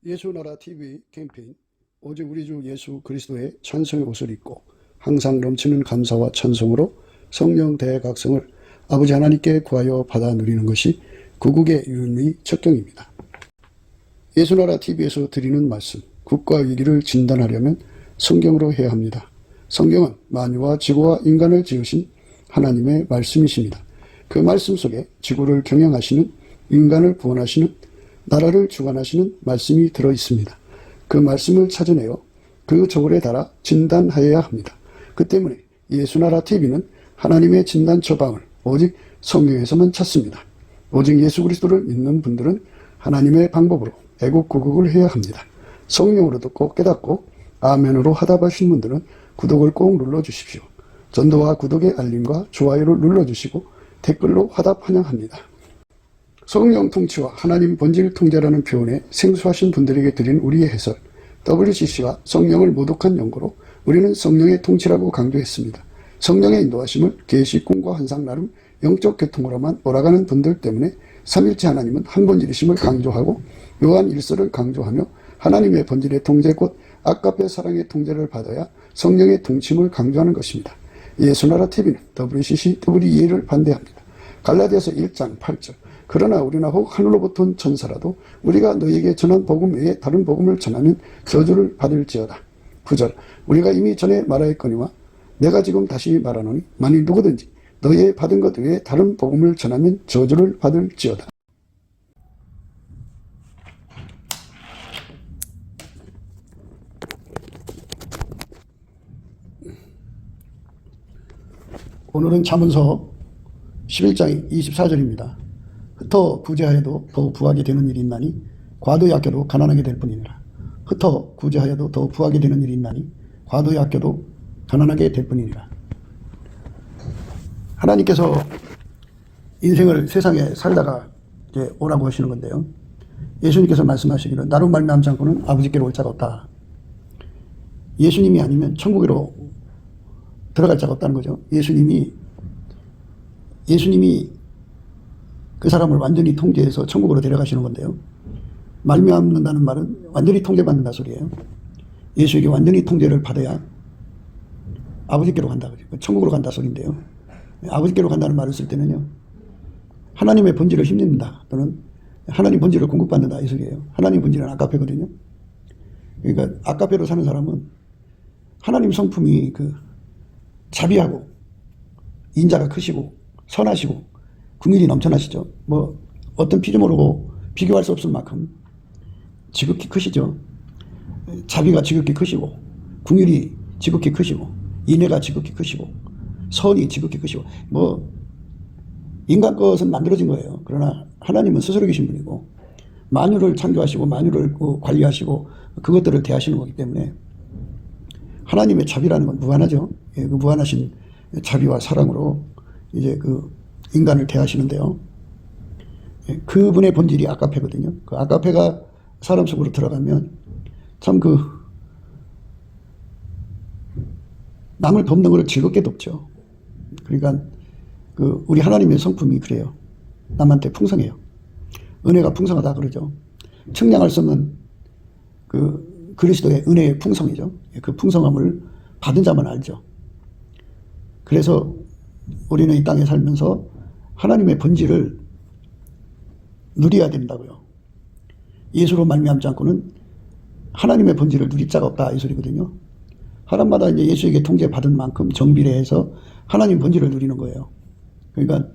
예수나라 TV 캠페인 오직 우리 주 예수 그리스도의 찬송의 옷을 입고 항상 넘치는 감사와 찬송으로 성령 대각성을 아버지 하나님께 구하여 받아 누리는 것이 구국의 유일무이 척경입니다. 예수나라 TV에서 드리는 말씀, 국가 위기를 진단하려면 성경으로 해야 합니다. 성경은 만유와 지구와 인간을 지으신 하나님의 말씀이십니다. 그 말씀 속에 지구를 경영하시는, 인간을 구원하시는, 나라를 주관하시는 말씀이 들어있습니다. 그 말씀을 찾아내어 그 저울에 달아 진단하여야 합니다. 그 때문에 예수나라 TV는 하나님의 진단 처방을 오직 성경에서만 찾습니다. 오직 예수 그리스도를 믿는 분들은 하나님의 방법으로 애국구국을 해야 합니다. 성령으로 듣고 깨닫고 아멘으로 화답하신 분들은 구독을 꼭 눌러주십시오. 전도와 구독의 알림과 좋아요를 눌러주시고 댓글로 화답 환영합니다. 성령 통치와 하나님 본질 통제라는 표현에 생소하신 분들에게 드린 우리의 해설, WCC가 성령을 모독한 연고로 우리는 성령의 통치라고 강조했습니다. 성령의 인도하심을 계시, 꿈과 환상 나름 영적 계통으로만 몰아가는 분들 때문에 삼일체 하나님은 한 본질이심을 강조하고 요한 1서를 강조하며 하나님의 본질의 통제 곧 아까페 사랑의 통제를 받아야 성령의 통치임을 강조하는 것입니다. 예수나라 TV는 WCC, WEA를 반대합니다. 갈라디아서 1장 8절 그러나 우리나 혹 하늘로부터 온 천사라도 우리가 너희에게 전한 복음 외에 다른 복음을 전하면 저주를 받을지어다. 9절 우리가 이미 전에 말하였거니와 내가 지금 다시 말하노니 만일 누구든지 너희의 받은 것 외에 다른 복음을 전하면 저주를 받을지어다. 오늘은 잠언서 11장 24절입니다. 흩어 구제하여도 더 부하게 되는 일이 있나니 과도히 아껴도 가난하게 될 뿐이니라. 흩어 구제하여도 더 부하게 되는 일이 있나니 과도히 아껴도 가난하게 될 뿐이니라. 하나님께서 인생을 세상에 살다가 이제 오라고 하시는 건데요. 예수님께서 말씀하시기를 나로 말미암지 않고는 아버지께로 올 자가 없다. 예수님이 아니면 천국으로 들어갈 자가 없다는 거죠. 예수님이 그 사람을 완전히 통제해서 천국으로 데려가시는 건데요. 말미암는다는 말은 완전히 통제받는다 소리예요. 예수에게 완전히 통제를 받아야 아버지께로 간다, 천국으로 간다 소리인데요. 아버지께로 간다는 말을 쓸 때는요, 하나님의 본질을 힘입는다 또는 하나님 본질을 공급받는다 이 소리예요. 하나님 본질은 아까페거든요. 그러니까 아까페로 사는 사람은 하나님 성품이 자비하고 인자가 크시고 선하시고 긍휼이 넘쳐나시죠. 뭐 어떤 피조 모르고 비교할 수 없을 만큼 지극히 크시죠. 자비가 지극히 크시고 긍휼이 지극히 크시고 인애가 지극히 크시고 선이 지극히 크시고 뭐 인간 것은 만들어진 거예요. 그러나 하나님은 스스로 계신 분이고 만유를 창조하시고 만유를 관리하시고 그것들을 대하시는 거기 때문에 하나님의 자비라는 건 무한하죠. 그 무한하신 자비와 사랑으로 이제 인간을 대하시는데요. 그분의 본질이 아까페거든요. 그 아까페가 사람 속으로 들어가면 참 남을 돕는 걸 즐겁게 돕죠. 그러니까 우리 하나님의 성품이 그래요. 남한테 풍성해요. 은혜가 풍성하다 그러죠. 측량할 수 없는 그리스도의 은혜의 풍성이죠. 그 풍성함을 받은 자만 알죠. 그래서 우리는 이 땅에 살면서 하나님의 본질을 누려야 된다고요. 예수로 말미암지 않고는 하나님의 본질을 누릴 자가 없다 이 소리거든요. 사람마다 이제 예수에게 통제받은 만큼 정비례해서 하나님 본질을 누리는 거예요. 그러니까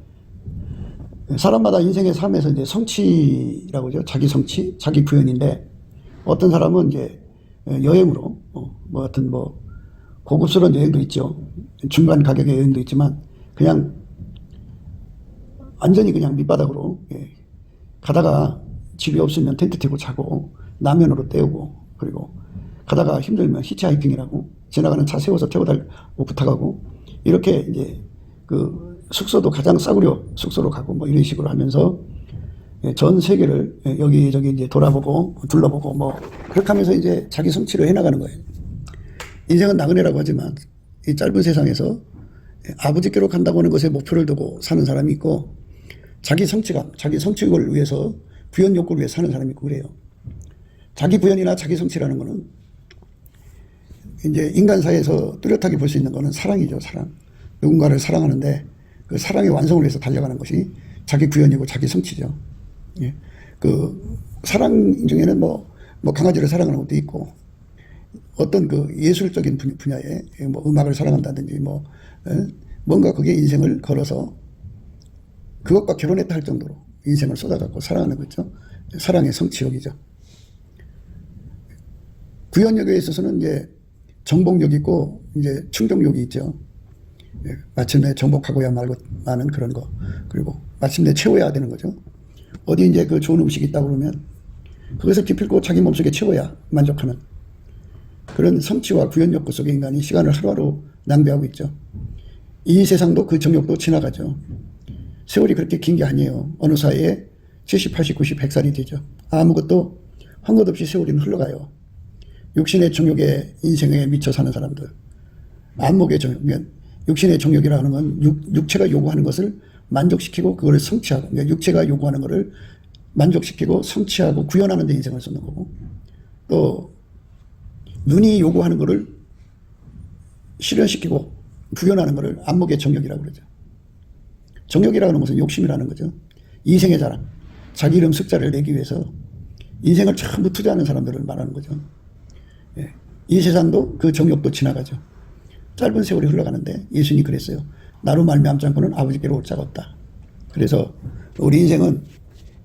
사람마다 인생의 삶에서 이제 성취라고 하죠. 자기 성취, 자기 구현인데 어떤 사람은 이제 여행으로 고급스러운 여행도 있죠. 중간 가격의 여행도 있지만 그냥 완전히 그냥 밑바닥으로 가다가 집이 없으면 텐트 치고 자고 라면으로 때우고 그리고 가다가 힘들면 히치하이킹이라고 지나가는 차 세워서 태워달라고 부탁하고 이렇게 이제 숙소도 가장 싸구려 숙소로 가고 뭐 이런 식으로 하면서 전 세계를 여기저기 이제 돌아보고 둘러보고 뭐 그렇게 하면서 이제 자기 성취를 해나가는 거예요. 인생은 나그네라고 하지만 이 짧은 세상에서 아버지께로 간다고 하는 것에 목표를 두고 사는 사람이 있고 자기 성취감, 자기 성취욕을 위해서 구현 욕구를 위해 사는 사람이 있고 그래요. 자기 구현이나 자기 성취라는 거는 이제 인간사에서 뚜렷하게 볼 수 있는 거는 사랑이죠, 사랑. 누군가를 사랑하는데 그 사랑의 완성을 위해서 달려가는 것이 자기 구현이고 자기 성취죠. 예. 그 사랑 중에는 뭐 강아지를 사랑하는 것도 있고 어떤 그 예술적인 분야에 뭐 음악을 사랑한다든지 뭔가 그게 인생을 걸어서 그것과 결혼했다 할 정도로 인생을 쏟아갖고 사랑하는 거죠. 사랑의 성취욕이죠. 구현욕에 있어서는 이제 정복욕이 있고 이제 충족욕이 있죠. 마침내 정복하고야 말고나는 그런 거. 그리고 마침내 채워야 되는 거죠. 어디 이제 그 좋은 음식이 있다고 그러면 그것을 기필코 자기 몸속에 채워야 만족하는 그런 성취와 구현 욕구 속에 인간이 시간을 하루하루 낭비하고 있죠. 이 세상도 그 정욕도 지나가죠. 세월이 그렇게 긴 게 아니에요. 어느 사이에 70, 80, 90, 100살이 되죠. 아무것도 한 것 없이 세월이 흘러가요. 육신의 정욕에 인생에 미쳐 사는 사람들. 안목의 정욕, 육신의 정욕이라는 건 육체가 요구하는 것을 만족시키고 그걸 성취하고, 그러니까 육체가 요구하는 것을 만족시키고 성취하고 구현하는 데 인생을 쏟는 거고, 또 눈이 요구하는 것을 실현시키고 구현하는 것을 안목의 정욕이라고 그러죠. 정욕이라는 것은 욕심이라는 거죠. 이생의 자랑, 자기 이름 숫자를 내기 위해서 인생을 전부 투자하는 사람들을 말하는 거죠. 예. 이 세상도 그 정욕도 지나가죠. 짧은 세월이 흘러가는데 예수님이 그랬어요. 나로 말미암지 않고는 아버지께로 올 자가 없다. 그래서 우리 인생은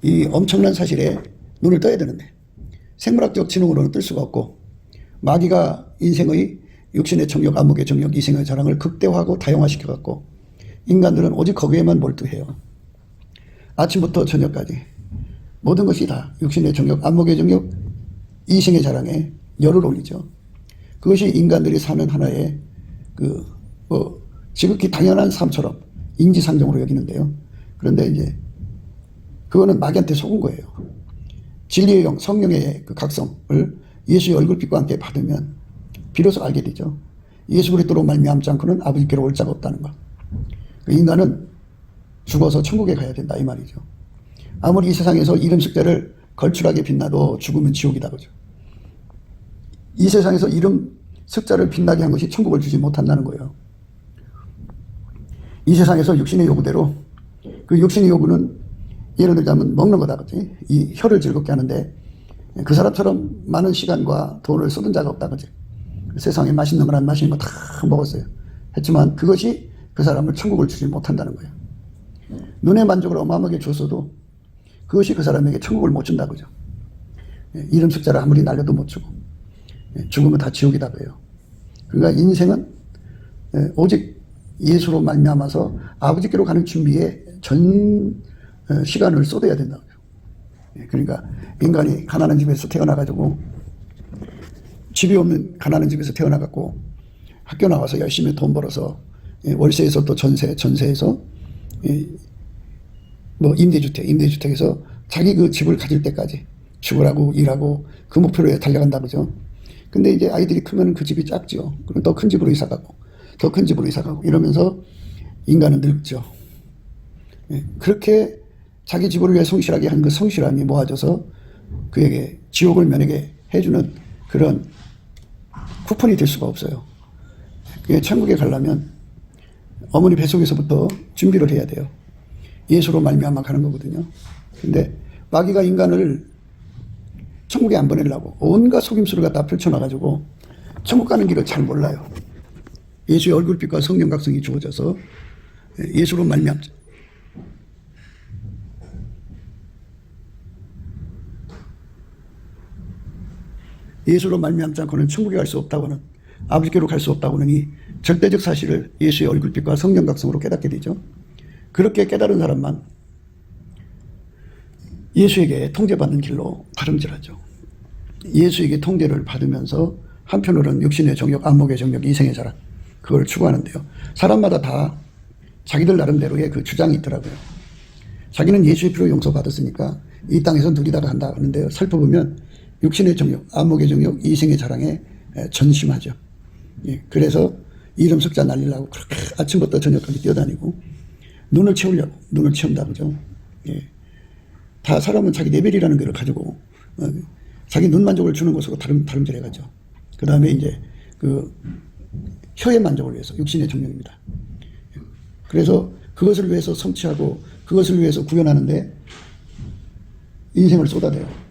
이 엄청난 사실에 눈을 떠야 되는데 생물학적 지능으로는 뜰 수가 없고 마귀가 인생의 육신의 정욕, 안목의 정욕, 이생의 자랑을 극대화하고 다용화시켜갖고 인간들은 오직 거기에만 몰두해요. 아침부터 저녁까지 모든 것이 다 육신의 정욕, 안목의 정욕, 이생의 자랑에 열을 올리죠. 그것이 인간들이 사는 하나의 지극히 당연한 삶처럼 인지상정으로 여기는데요. 그런데 이제 그거는 마귀한테 속은 거예요. 진리의 영, 성령의 그 각성을 예수의 얼굴빛과 함께 받으면 비로소 알게 되죠. 예수 그리스도로 말미암지 않고는 아버지께로 올 자가 없다는 것. 인간은 죽어서 천국에 가야 된다 이 말이죠. 아무리 이 세상에서 이름 숫자를 걸출하게 빛나도 죽으면 지옥이다 그죠. 이 세상에서 이름 숫자를 빛나게 한 것이 천국을 주지 못한다는 거예요. 이 세상에서 육신의 요구대로 그 육신의 요구는 예를 들자면 먹는 거다 그지. 이 혀를 즐겁게 하는데 그 사람처럼 많은 시간과 돈을 쏟은 자가 없다 그지. 세상에 맛있는 거란 맛있는 거 다 먹었어요. 했지만 그것이 그 사람을 천국을 주지 못한다는 거예요. 눈의 만족을 어마어마하게 줬어도 그것이 그 사람에게 천국을 못 준다 그죠. 이름 숫자를 아무리 날려도 못 주고 죽으면 다 지옥이다 그래요. 그러니까 인생은 오직 예수로 말미암아서 아버지께로 가는 준비에 전 시간을 쏟아야 된다 그죠. 그러니까 인간이 가난한 집에서 태어나가지고 집이 없는 가난한 집에서 태어나갖고 학교 나와서 열심히 돈 벌어서 월세에서 또 전세에서 뭐 임대주택에서 자기 그 집을 가질 때까지 죽으라고 일하고 그 목표로 달려간다 그죠. 근데 이제 아이들이 크면 그 집이 작죠. 그럼 더 큰 집으로 이사 가고 더 큰 집으로 이사 가고 이러면서 인간은 늙죠. 그렇게 자기 집을 위해 성실하게 한 그 성실함이 모아져서 그에게 지옥을 면하게 해주는 그런 쿠폰이 될 수가 없어요. 그게 천국에 가려면 어머니 뱃속에서부터 준비를 해야 돼요. 예수로 말미암아 가는 거거든요. 근데 마귀가 인간을 천국에 안 보내려고 온갖 속임수를 갖다 펼쳐놔가지고 천국 가는 길을 잘 몰라요. 예수의 얼굴빛과 성령 각성이 주어져서 예수로 말미암자. 예수로 말미암지 않고는 천국에 갈 수 없다고는 아버지께로 갈 수 없다고는 이 절대적 사실을 예수의 얼굴빛과 성령 각성으로 깨닫게 되죠. 그렇게 깨달은 사람만 예수에게 통제받는 길로 발음질하죠. 예수에게 통제를 받으면서 한편으로는 육신의 정욕, 안목의 정욕, 이생의 자랑 그걸 추구하는데요. 사람마다 다 자기들 나름대로의 그 주장이 있더라고요. 자기는 예수의 피로 용서받았으니까 이 땅에서 누리다가 한다 하는데요. 살펴보면 육신의 정욕, 안목의 정욕, 이생의 자랑에 전심하죠. 그래서 이름 숫자 날리려고 그렇게 아침부터 저녁까지 뛰어다니고 눈을 채우려고 눈을 채운다 그죠. 다 사람은 자기 레벨이라는 걸 가지고 자기 눈 만족을 주는 것으로 다름질해가죠. 그 다음에 이제 그 혀의 만족을 위해서 육신의 정욕입니다. 그래서 그것을 위해서 성취하고 그것을 위해서 구현하는데 인생을 쏟아내요.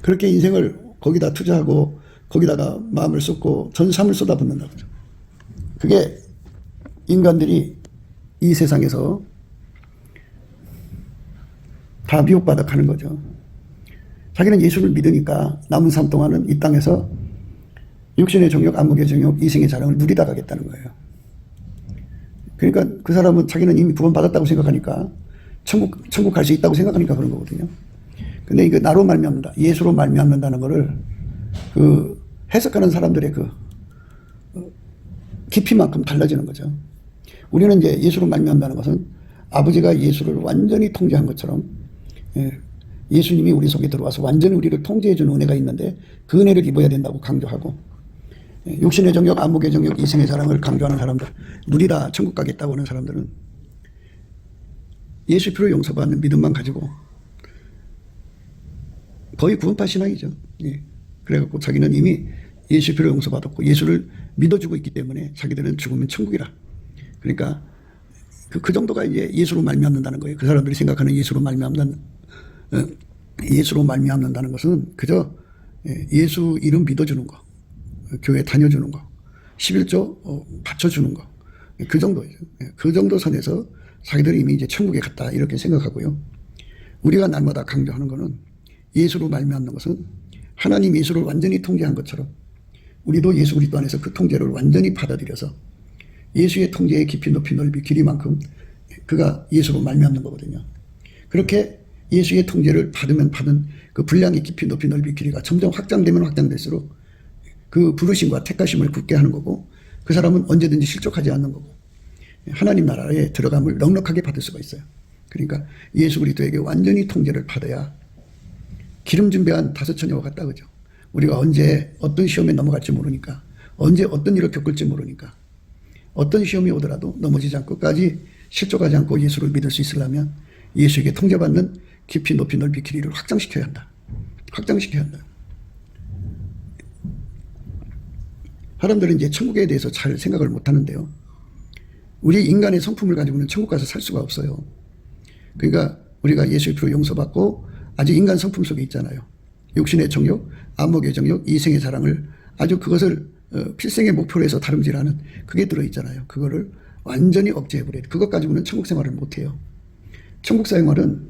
그렇게 인생을 거기다 투자하고 거기다가 마음을 쏟고 전 삶을 쏟아붓는다고 하죠. 그게 인간들이 이 세상에서 다 미혹받아 가는 거죠. 자기는 예수를 믿으니까 남은 삶 동안은 이 땅에서 육신의 정욕, 안목의 정욕, 이생의 자랑을 누리다 가겠다는 거예요. 그러니까 그 사람은 자기는 이미 구원받았다고 생각하니까 천국 갈 수 있다고 생각하니까 그런 거거든요. 근데 이거 나로 말미암는다, 예수로 말미암는다는 거를 그 해석하는 사람들의 그 깊이만큼 달라지는 거죠. 우리는 이제 예수로 말미암는다는 것은 아버지가 예수를 완전히 통제한 것처럼 예수님이 우리 속에 들어와서 완전히 우리를 통제해주는 은혜가 있는데 그 은혜를 입어야 된다고 강조하고, 육신의 정욕, 안목의 정욕, 이생의 사랑을 강조하는 사람들, 누리다 천국 가겠다고 하는 사람들은 예수 피로 용서받는 믿음만 가지고 거의 구원파 신앙이죠. 그래갖고 자기는 이미 예수 피로 용서받았고 예수를 믿어주고 있기 때문에 자기들은 죽으면 천국이라. 그러니까 그 정도가 이제 예수로 말미암는다는 거예요. 그 사람들이 생각하는 예수로 말미암는다는 것은 그저 예수 이름 믿어주는 거, 교회 다녀주는 거, 11조 바쳐주는 거, 그 정도예요. 그 정도 선에서 자기들이 이미 이제 천국에 갔다 이렇게 생각하고요. 우리가 날마다 강조하는 것은 예수로 말미암는 것은 하나님 예수를 완전히 통제한 것처럼 우리도 예수 그리스도 안에서 그 통제를 완전히 받아들여서 예수의 통제의 깊이 높이 넓이 길이만큼 그가 예수로 말미암는 거거든요. 그렇게 예수의 통제를 받으면 받은 그 분량의 깊이 높이 넓이 길이가 점점 확장되면 확장될수록 그 부르심과 택하심을 굳게 하는 거고, 그 사람은 언제든지 실족하지 않는 거고 하나님 나라에 들어감을 넉넉하게 받을 수가 있어요. 그러니까 예수 그리스도에게 완전히 통제를 받아야 기름 준비한 다섯 처녀와 같다 그죠. 우리가 언제 어떤 시험에 넘어갈지 모르니까, 언제 어떤 일을 겪을지 모르니까 어떤 시험이 오더라도 넘어지지 않고 끝까지 실족하지 않고 예수를 믿을 수 있으려면 예수에게 통제받는 깊이 높이 넓이 길이를 확장시켜야 한다. 확장시켜야 한다. 사람들은 이제 천국에 대해서 잘 생각을 못 하는데요. 우리 인간의 성품을 가지고는 천국 가서 살 수가 없어요. 그러니까 우리가 예수의 피로 용서받고 아직 인간 성품 속에 있잖아요. 육신의 정욕, 안목의 정욕, 이생의 사랑을 아주 그것을 필생의 목표로 해서 다름질하는 그게 들어있잖아요. 그거를 완전히 억제해버려야 돼. 그것 가지고는 천국 생활을 못해요. 천국 생활은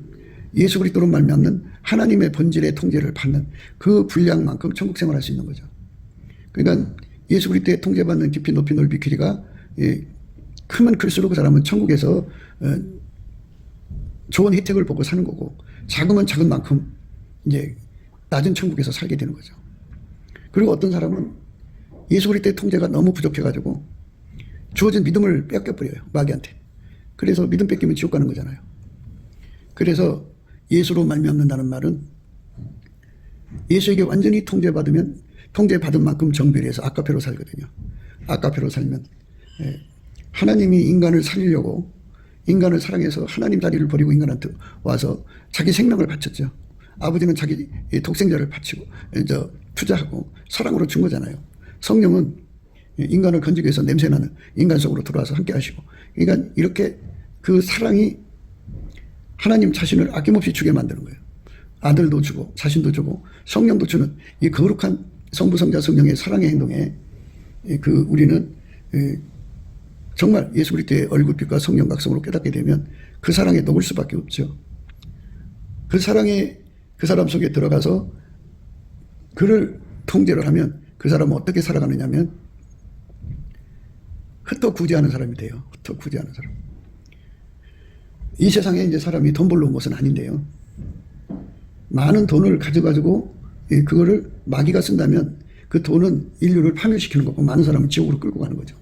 예수 그리스도로 말미암는 하나님의 본질의 통제를 받는 그 분량만큼 천국 생활할 수 있는 거죠. 그러니까 예수 그리스도의 통제받는 깊이 높이 넓이 길이가 크면 클수록 그 사람은 천국에서 좋은 혜택을 보고 사는 거고, 작으면 작은 만큼 이제 낮은 천국에서 살게 되는 거죠. 그리고 어떤 사람은 예수 그리스도의 통제가 너무 부족해가지고 주어진 믿음을 뺏겨버려요, 마귀한테. 그래서 믿음 뺏기면 지옥 가는 거잖아요. 그래서 예수로 말미암는다는 말은 예수에게 완전히 통제받은 만큼 정비례해서 아까페로 살거든요. 아까페로 살면 하나님이 인간을 살리려고, 인간을 사랑해서 하나님 자리를 버리고 인간한테 와서 자기 생명을 바쳤죠. 아버지는 자기 독생자를 바치고 투자하고 사랑으로 준 거잖아요. 성령은 인간을 건지기 위해서 냄새나는 인간 속으로 들어와서 함께 하시고, 그러니까 이렇게 그 사랑이 하나님 자신을 아낌없이 주게 만드는 거예요. 아들도 주고 자신도 주고 성령도 주는 이 거룩한 성부 성자 성령의 사랑의 행동에 우리는 정말 예수 그리스도의 얼굴빛과 성령 각성으로 깨닫게 되면 그 사랑에 녹을 수밖에 없죠. 그 사랑에 그 사람 속에 들어가서 그를 통제를 하면 그 사람은 어떻게 살아가느냐면 흩어 구제하는 사람이 돼요. 흩어 구제하는 사람. 이 세상에 이제 사람이 돈 벌러 온 것은 아닌데요. 많은 돈을 가져가지고 그거를 마귀가 쓴다면 그 돈은 인류를 파멸시키는 거고 많은 사람을 지옥으로 끌고 가는 거죠.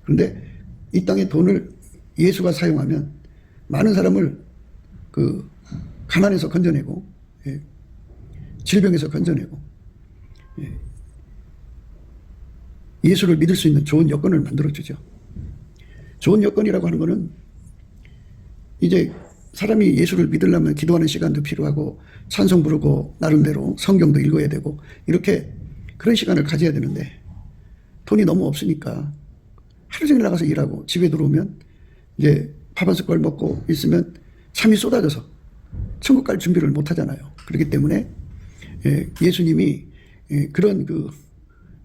그런데 이 땅의 돈을 예수가 사용하면 많은 사람을 그 가난에서 건져내고 질병에서 건져내고 예수를 믿을 수 있는 좋은 여건을 만들어주죠. 좋은 여건이라고 하는 것은 이제 사람이 예수를 믿으려면 기도하는 시간도 필요하고 찬송 부르고 나름대로 성경도 읽어야 되고 이렇게 그런 시간을 가져야 되는데 돈이 너무 없으니까 하루 종일 나가서 일하고 집에 들어오면 이제 밥 한 숟갈 먹고 있으면 잠이 쏟아져서 천국 갈 준비를 못 하잖아요. 그렇기 때문에 예수님이 그런 그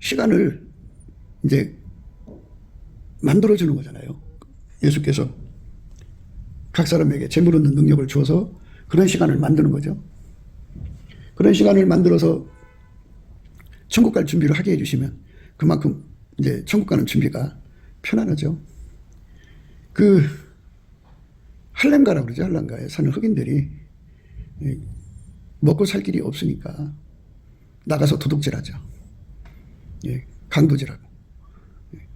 시간을 이제 만들어주는 거잖아요. 예수께서 각 사람에게 재물 얻는 능력을 주어서 그런 시간을 만드는 거죠. 그런 시간을 만들어서 천국 갈 준비를 하게 해주시면 그만큼 이제 천국 가는 준비가 편안하죠. 그 할렘가라고 그러죠. 할렘가에 사는 흑인들이 먹고 살 길이 없으니까 나가서 도둑질하죠. 강도질하고.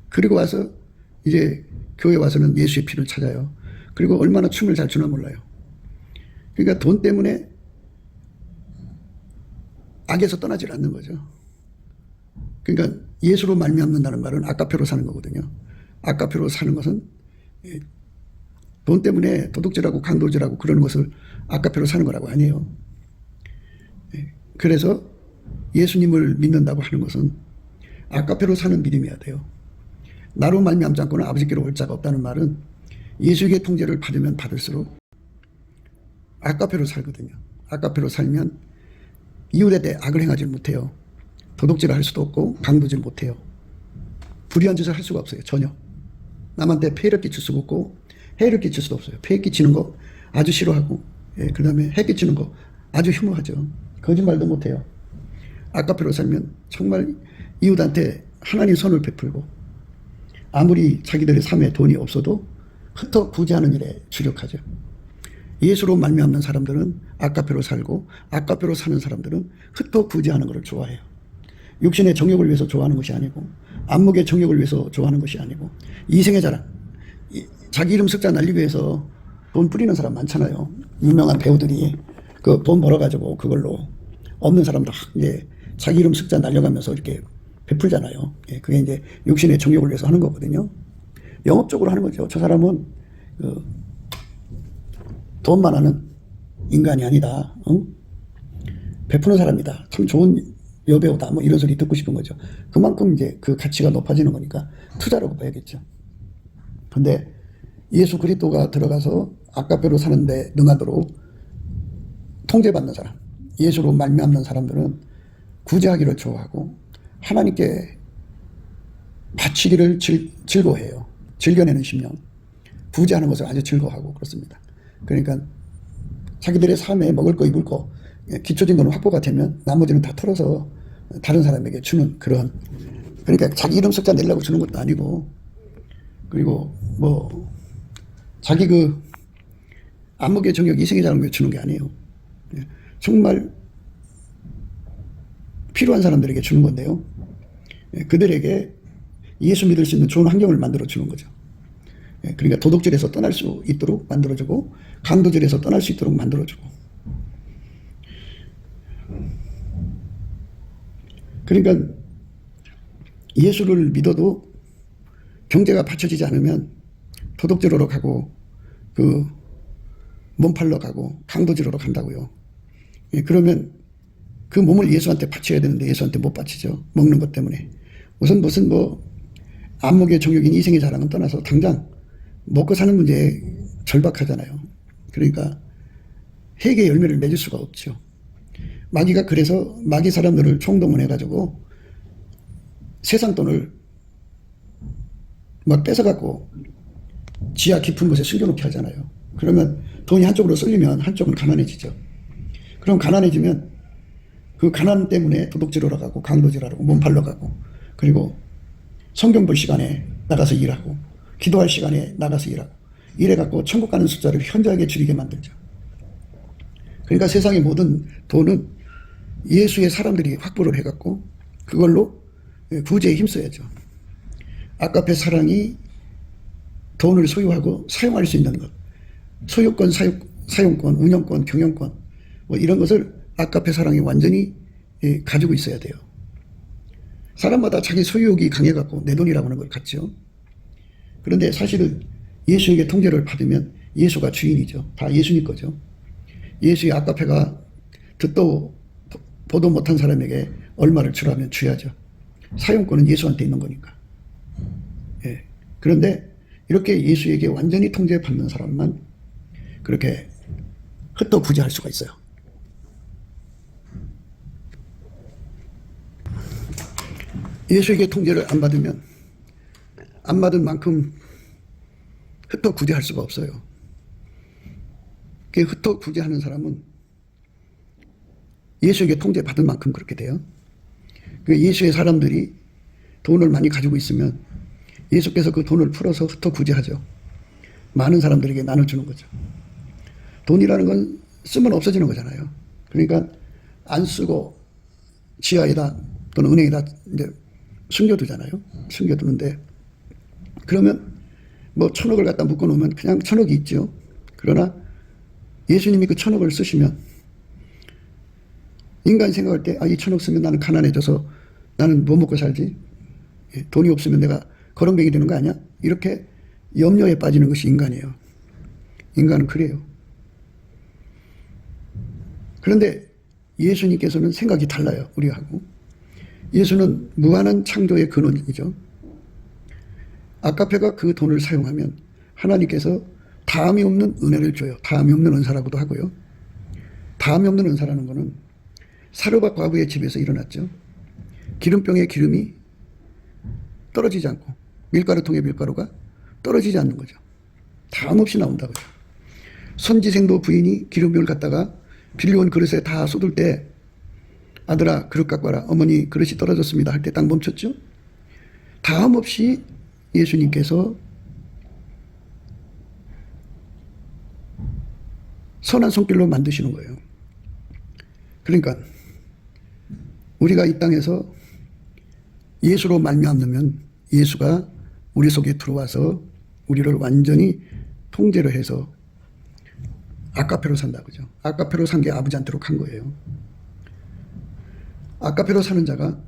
그리고 와서 이제 교회 와서는 예수의 피를 찾아요. 그리고 얼마나 춤을 잘 추나 몰라요. 그러니까 돈 때문에 악에서 떠나질 않는 거죠. 그러니까 예수로 말미암는다는 말은 아까표로 사는 거거든요. 아까표로 사는 것은 돈 때문에 도둑질하고 강도질하고 그러는 것을 아까표로 사는 거라고 아니에요. 그래서 예수님을 믿는다고 하는 것은 아까표로 사는 믿음이어야 돼요. 나로 말미암지 않고는 아버지께로 올 자가 없다는 말은 예수의 통제를 받으면 받을수록 아까표로 살거든요. 아까표로 살면 이웃에 대해 악을 행하지 못해요. 도둑질을 할 수도 없고 강도질 못해요. 불의한 짓을 할 수가 없어요. 전혀. 남한테 폐해를 끼칠 수가 없고 해를 끼칠 수도 없어요. 폐해 끼치는 거 아주 싫어하고 그 다음에 해 끼치는 거 아주 혐오하죠. 거짓말도 못해요. 아까표로 살면 정말 이웃한테 하나님 선을 베풀고 아무리 자기들의 삶에 돈이 없어도 흩어 구제하는 일에 주력하죠. 예수로 말미암는 사람들은 아까표로 살고 아까표로 사는 사람들은 흩어 구제하는 것을 좋아해요. 육신의 정욕을 위해서 좋아하는 것이 아니고 안목의 정욕을 위해서 좋아하는 것이 아니고 이생의 자랑, 자기 이름 석자 날리기 위해서 돈 뿌리는 사람 많잖아요. 유명한 배우들이 그 돈 벌어가지고 그걸로 없는 사람들 이제 자기 이름 석자 날려가면서 이렇게 베풀잖아요. 그게 이제 육신의 정욕을 위해서 하는 거거든요. 영업적으로 하는 거죠. 저 사람은 돈만 하는 인간이 아니다. 베푸는 사람이다. 참 좋은 여배우다. 뭐 이런 소리 듣고 싶은 거죠. 그만큼 이제 그 가치가 높아지는 거니까 투자라고 봐야겠죠. 근데 예수 그리스도가 들어가서 아까표로 사는데 능하도록 통제받는 사람, 예수로 말미암는 사람들은 구제하기를 좋아하고 하나님께 바치기를 즐거워해요. 즐겨내는 심령. 구제하는 것을 아주 즐거워하고 그렇습니다. 그러니까 자기들의 삶에 먹을 거 입을 거 기초적인 거는 확보가 되면 나머지는 다 털어서 다른 사람에게 주는 그런, 그러니까 자기 이름 석자 내려고 주는 것도 아니고, 그리고 뭐 자기 그 안목의 정욕 이생의 자랑을 주는 게 아니에요. 정말 필요한 사람들에게 주는 건데요. 그들에게 예수 믿을 수 있는 좋은 환경을 만들어 주는 거죠. 그러니까 도둑질에서 떠날 수 있도록 만들어주고 강도질에서 떠날 수 있도록 만들어주고, 그러니까 예수를 믿어도 경제가 받쳐지지 않으면 도둑질하러 가고 그 몸팔러 가고 강도질하러 간다고요. 그러면 그 몸을 예수한테 바쳐야 되는데 예수한테 못 바치죠. 먹는 것 때문에. 우선 무슨 뭐 안목의 정욕인 이생의 자랑은 떠나서 당장 먹고 사는 문제에 절박하잖아요. 그러니까 회개의 열매를 맺을 수가 없죠. 마귀가 그래서 마귀 사람들을 총동원해가지고 세상 돈을 막 뺏어갖고 지하 깊은 곳에 숨겨놓게 하잖아요. 그러면 돈이 한쪽으로 쏠리면 한쪽은 가난해지죠. 그럼 가난해지면 그 가난 때문에 도둑질하러 가고 강도질하러 가고 몸팔러 가고, 그리고 성경 볼 시간에 나가서 일하고 기도할 시간에 나가서 일하고 이래갖고 천국 가는 숫자를 현저하게 줄이게 만들죠. 그러니까 세상의 모든 돈은 예수의 사람들이 확보를 해갖고 그걸로 구제에 힘써야죠. 아까페 사랑이 돈을 소유하고 사용할 수 있는 것, 소유권, 사용권, 운영권, 경영권 뭐 이런 것을 아까페 사랑이 완전히 가지고 있어야 돼요. 사람마다 자기 소유욕이 강해갖고 내 돈이라고 하는 걸 갖죠. 그런데 사실은 예수에게 통제를 받으면 예수가 주인이죠. 다 예수님 거죠. 예수의 아카페가 듣도 보도 못한 사람에게 얼마를 주라면 줘야죠. 사용권은 예수한테 있는 거니까. 예. 그런데 이렇게 예수에게 완전히 통제받는 사람만 그렇게 흩어구제할 수가 있어요. 예수에게 통제를 안 받으면 안 받은 만큼 흩어구제할 수가 없어요. 흩어구제하는 사람은 예수에게 통제받을 만큼 그렇게 돼요. 예수의 사람들이 돈을 많이 가지고 있으면 예수께서 그 돈을 풀어서 흩어구제하죠. 많은 사람들에게 나눠주는 거죠. 돈이라는 건 쓰면 없어지는 거잖아요. 그러니까 안 쓰고 지하에다 또는 은행에다 이제 숨겨두잖아요. 숨겨두는데 그러면 뭐 1,000억을 갖다 묶어놓으면 그냥 1,000억이 있죠. 그러나 예수님이 그 1,000억을 쓰시면 인간이 생각할 때 이 1,000억 쓰면 나는 가난해져서 나는 뭐 먹고 살지? 돈이 없으면 내가 거렁뱅이 되는 거 아니야? 이렇게 염려에 빠지는 것이 인간이에요. 인간은 그래요. 그런데 예수님께서는 생각이 달라요. 우리하고. 예수는 무한한 창조의 근원이죠. 아카페가 그 돈을 사용하면 하나님께서 다함이 없는 은혜를 줘요. 다함이 없는 은사라고도 하고요. 다함이 없는 은사라는 것은 사르밧 과부의 집에서 일어났죠. 기름병에 기름이 떨어지지 않고 밀가루통에 밀가루가 떨어지지 않는 거죠. 다함 없이 나온다고요. 선지생도 부인이 기름병을 갖다가 빌려온 그릇에 다 쏟을 때 아들아 그릇 갖고 와라. 어머니 그릇이 떨어졌습니다. 할 때 딱 멈췄죠. 다함 없이 예수님께서 선한 손길로 만드시는 거예요. 그러니까 우리가 이 땅에서 예수로 말미암으면 예수가 우리 속에 들어와서 우리를 완전히 통제를 해서 아카페로 산다 그죠. 아카페로 산 게 아버지한테로 간 거예요. 아카페로 사는 자가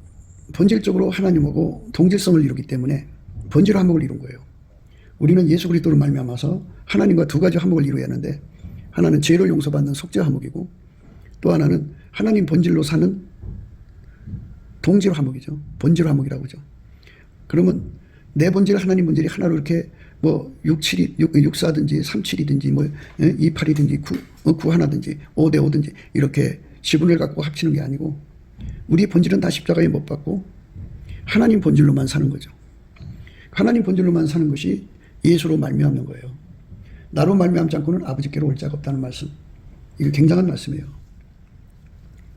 본질적으로 하나님하고 동질성을 이루기 때문에 본질 화목을 이룬 거예요. 우리는 예수 그리스도로 말미암아서 하나님과 두 가지 화목을 이루어야 하는데 하나는 죄를 용서받는 속죄 화목이고 또 하나는 하나님 본질로 사는 동질 화목이죠. 본질 화목이라고 하죠. 그러면 내 본질 하나님 본질이 하나로 이렇게 뭐 6사든지 37이든지 뭐 28이든지 9 하나든지 5대 5든지 이렇게 지분을 갖고 합치는 게 아니고 우리 본질은 다 십자가에 못 박고 하나님 본질로만 사는 거죠. 하나님 본질로만 사는 것이 예수로 말미암는 거예요. 나로 말미암지 않고는 아버지께로 올 자가 없다는 말씀. 이거 굉장한 말씀이에요.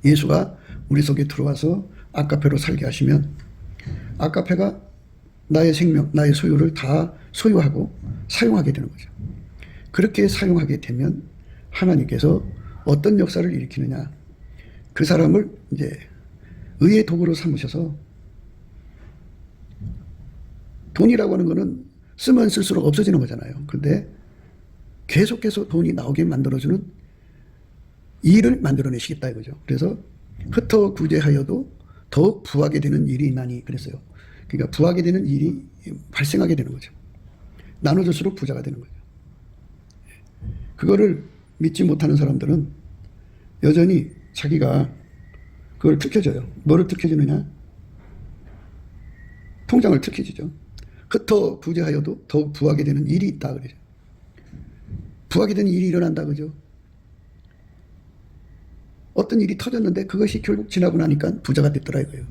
예수가 우리 속에 들어와서 아카페로 살게 하시면 아카페가 나의 생명, 나의 소유를 다 소유하고 사용하게 되는 거죠. 그렇게 사용하게 되면 하나님께서 어떤 역사를 일으키느냐. 그 사람을 이제 의의 도구로 삼으셔서 돈이라고 하는 거는 쓰면 쓸수록 없어지는 거잖아요. 그런데 계속해서 돈이 나오게 만들어주는 일을 만들어내시겠다 이거죠. 그래서 흩어 구제하여도 더욱 부하게 되는 일이 있나니 그랬어요. 그러니까 부하게 되는 일이 발생하게 되는 거죠. 나눠줄수록 부자가 되는 거죠. 그거를 믿지 못하는 사람들은 여전히 자기가 그걸 특혀져요. 뭐를 특혀지느냐? 통장을 특혀지죠. 흩어 구제하여도 더욱 부하게 되는 일이 있다 그러죠. 부하게 되는 일이 일어난다 그죠. 어떤 일이 터졌는데 그것이 결국 지나고 나니까 부자가 됐더라 이거예요.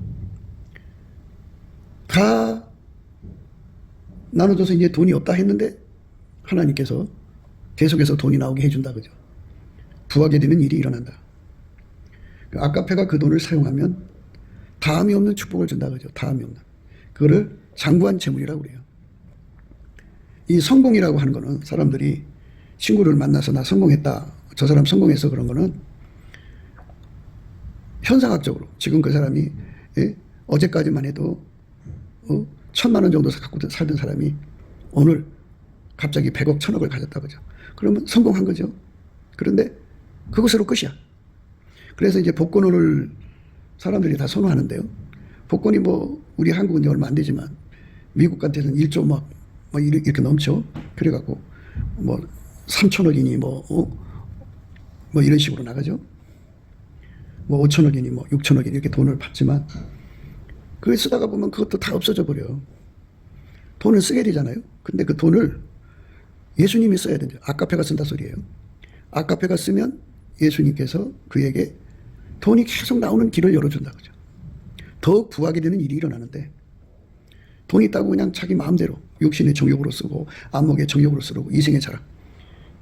다 나눠줘서 이제 돈이 없다 했는데 하나님께서 계속해서 돈이 나오게 해준다 그죠. 부하게 되는 일이 일어난다. 아카페가 그 돈을 사용하면 다함이 없는 축복을 준다 그죠. 다함이 없는. 그거를 장구한 재물이라고 그래요. 이 성공이라고 하는 거는 사람들이 친구를 만나서 나 성공했다. 저 사람 성공해서 그런 거는 현상학적으로 지금 그 사람이 어제까지만 해도 1,000만 원 정도 갖고 살던 사람이 오늘 갑자기 100억, 1,000억을 가졌다 그죠. 그러면 성공한 거죠. 그런데 그것으로 끝이야. 그래서 이제 복권을 사람들이 다 선호하는데요. 복권이 뭐 우리 한국은 얼마 안 되지만 미국 같은 데는 1조 막 이렇게 넘죠. 그래갖고 뭐 3천억이니 뭐 이런 식으로 나가죠. 뭐 5천억이니 뭐 6천억이니 이렇게 돈을 받지만 그걸 쓰다가 보면 그것도 다 없어져 버려. 돈을 쓰게 되잖아요. 근데 그 돈을 예수님이 써야 된대요. 아카페가 쓴다 소리예요. 아카페가 쓰면 예수님께서 그에게 돈이 계속 나오는 길을 열어준다 그죠. 더욱 부하게 되는 일이 일어나는데 돈이 있다고 그냥 자기 마음대로 육신의 정욕으로 쓰고 안목의 정욕으로 쓰고 이생의 자랑.